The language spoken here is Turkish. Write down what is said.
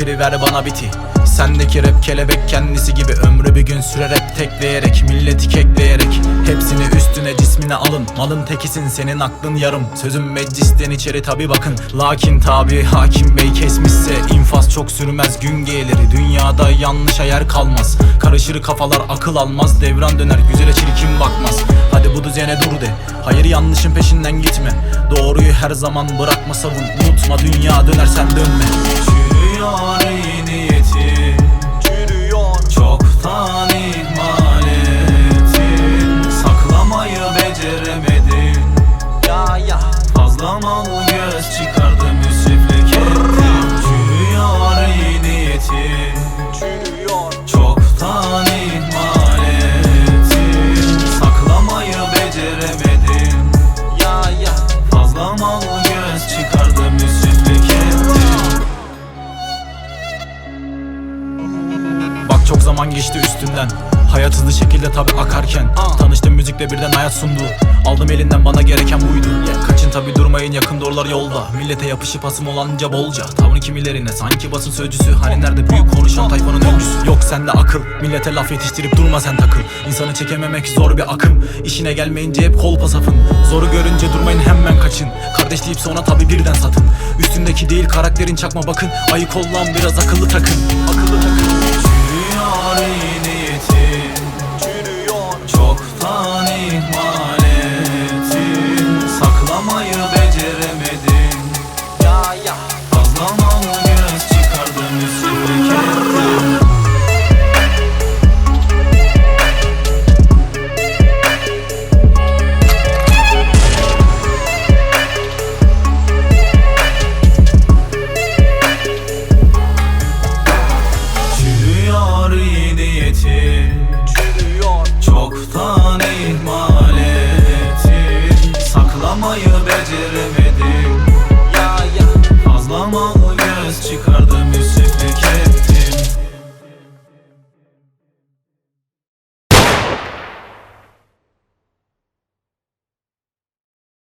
rapiri ver bana biti. Sendeki rap kelebek kendisi gibi, ömrü bir gün sürer hep tekleyerek, milleti kekleyerek. Hepsini üstüne cismine alın, malın tekisin senin aklın yarım. Sözüm meclisten içeri tabi bakın, lakin tabi hakim bey kesmişse infaz çok sürmez gün gelir. Dünyada yanlışa yer kalmaz, karışır kafalar akıl almaz. Devran döner güzele çirkin bakmaz, hadi bu düzene dur de. Hayır yanlışın peşinden gitme, doğruyu her zaman bırakma savun. Unutma dünya döner sen dönme. Çürüyor iyi niyetin, çürüyor çoktan ihmal ettin. Saklamayı beceremedin, fazla mal göz çıkardı müsriflik ettin. Çürüyor iyi niyetin, çoktan ihmal ettin. Saklamayı beceremedin, fazla mal göz çıkardı müsriflik ettin. Bak çok zaman geçti üstünden, hayat hızlı şekilde tabi akarken. Tanıştım müzikle birden hayat sundu, aldım elinden bana gereken buydu. Kaçın tabi durmayın yakın doğrular yolda, millete yapışıp asım olanca bolca. Tavrı kimilerine sanki basın sözcüsü, hani nerede büyük konuşan tayfanın öncüsü. Yok sende akıl, millete laf yetiştirip durma sen takıl. İnsanı çekememek zor bir akım, işine gelmeyince hep kolpa safın. Zoru görünce durmayın hemen kaçın, kardeş deyip sonra tabi birden satın. Üstündeki değil karakterin çakma bakın, ayık ol lan biraz akıllı takın. Akıllı takın. Çürüyor iyi niyetin, çoktan ihmal ettin. Saklamayı beceremedin, fazla mal göz çıkardı müsriflik ettin. Çürüyor iyi niyetin, çoktan ihmal ettin. Saklamayı beceremedin, fazla mal göz çıkardı